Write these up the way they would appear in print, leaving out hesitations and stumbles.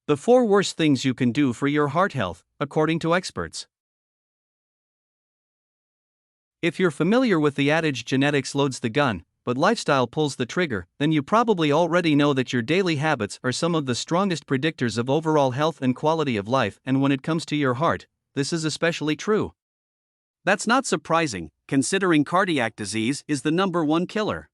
The 4 worst things you can do for your heart health, according to experts. If you're familiar with the adage genetics loads the gun, but lifestyle pulls the trigger, then you probably already know that your daily habits are some of the strongest predictors of overall health and quality of life, and when it comes to your heart, this is especially true. That's not surprising, considering cardiac disease is the #1 killer.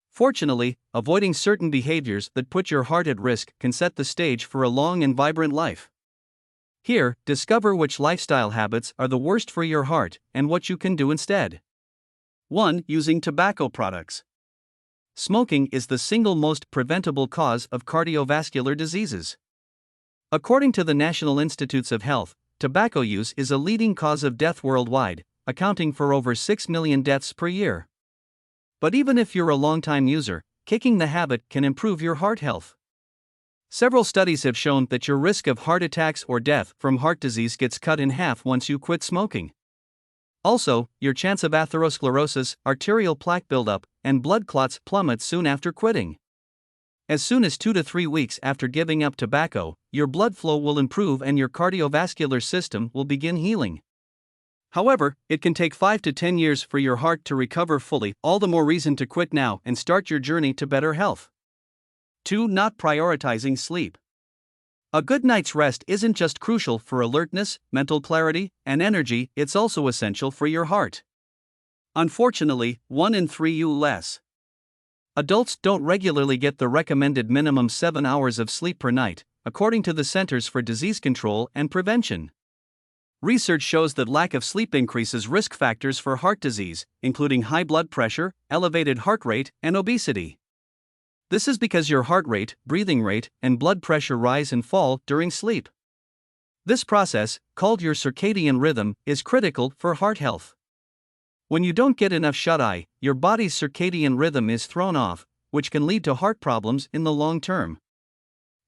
Fortunately, avoiding certain behaviors that put your heart at risk can set the stage for a long and vibrant life. Here, discover which lifestyle habits are the worst for your heart and what you can do instead. 1. Using tobacco products. Smoking is the single most preventable cause of cardiovascular diseases. According to the National Institutes of Health, tobacco use is a leading cause of death worldwide, accounting for over 6 million deaths per year. But even if you're a long-time user, kicking the habit can improve your heart health. Several studies have shown that your risk of heart attacks or death from heart disease gets cut in half once you quit smoking. Also, your chance of atherosclerosis, arterial plaque buildup, and blood clots plummets soon after quitting. As soon as 2 to 3 weeks after giving up tobacco, your blood flow will improve and your cardiovascular system will begin healing. However, it can take 5 to 10 years for your heart to recover fully, all the more reason to quit now and start your journey to better health. 2. Not prioritizing sleep. A good night's rest isn't just crucial for alertness, mental clarity, and energy, it's also essential for your heart. Unfortunately, 1 in 3 U.S. adults don't regularly get the recommended minimum 7 hours of sleep per night, according to the Centers for Disease Control and Prevention. Research shows that lack of sleep increases risk factors for heart disease, including high blood pressure, elevated heart rate, and obesity. This is because your heart rate, breathing rate, and blood pressure rise and fall during sleep. This process, called your circadian rhythm, is critical for heart health. When you don't get enough shut-eye, your body's circadian rhythm is thrown off, which can lead to heart problems in the long term.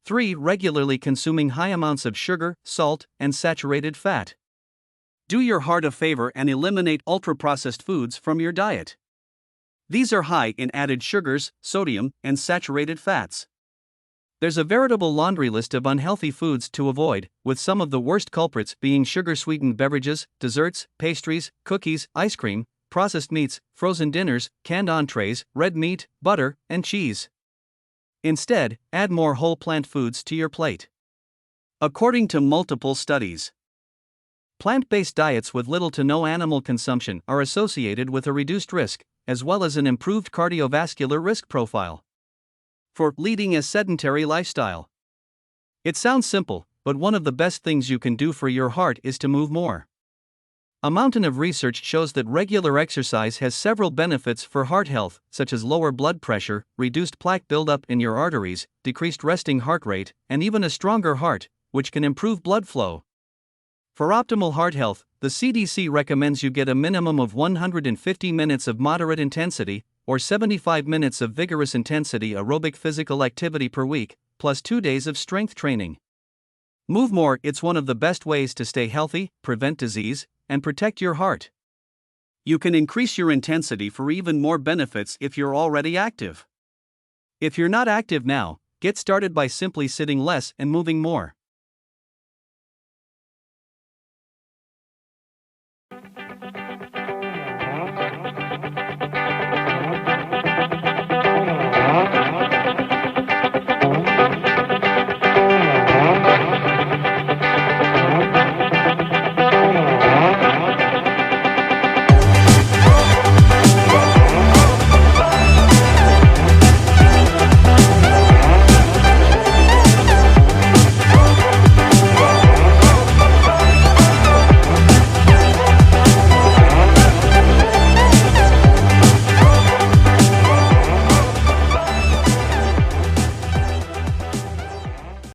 3. Regularly consuming high amounts of sugar, salt, and saturated fat. Do your heart a favor and eliminate ultra-processed foods from your diet. These are high in added sugars, sodium, and saturated fats. There's a veritable laundry list of unhealthy foods to avoid, with some of the worst culprits being sugar-sweetened beverages, desserts, pastries, cookies, ice cream, processed meats, frozen dinners, canned entrees, red meat, butter, and cheese. Instead, add more whole plant foods to your plate. According to multiple studies, plant-based diets with little to no animal consumption are associated with a reduced risk, as well as an improved cardiovascular risk profile. For leading a sedentary lifestyle. It sounds simple, but one of the best things you can do for your heart is to move more. A mountain of research shows that regular exercise has several benefits for heart health, such as lower blood pressure, reduced plaque buildup in your arteries, decreased resting heart rate, and even a stronger heart, which can improve blood flow. For optimal heart health, the CDC recommends you get a minimum of 150 minutes of moderate intensity, or 75 minutes of vigorous intensity aerobic physical activity per week, plus 2 days of strength training. Move more, it's one of the best ways to stay healthy, prevent disease, and protect your heart. You can increase your intensity for even more benefits if you're already active. If you're not active now, get started by simply sitting less and moving more.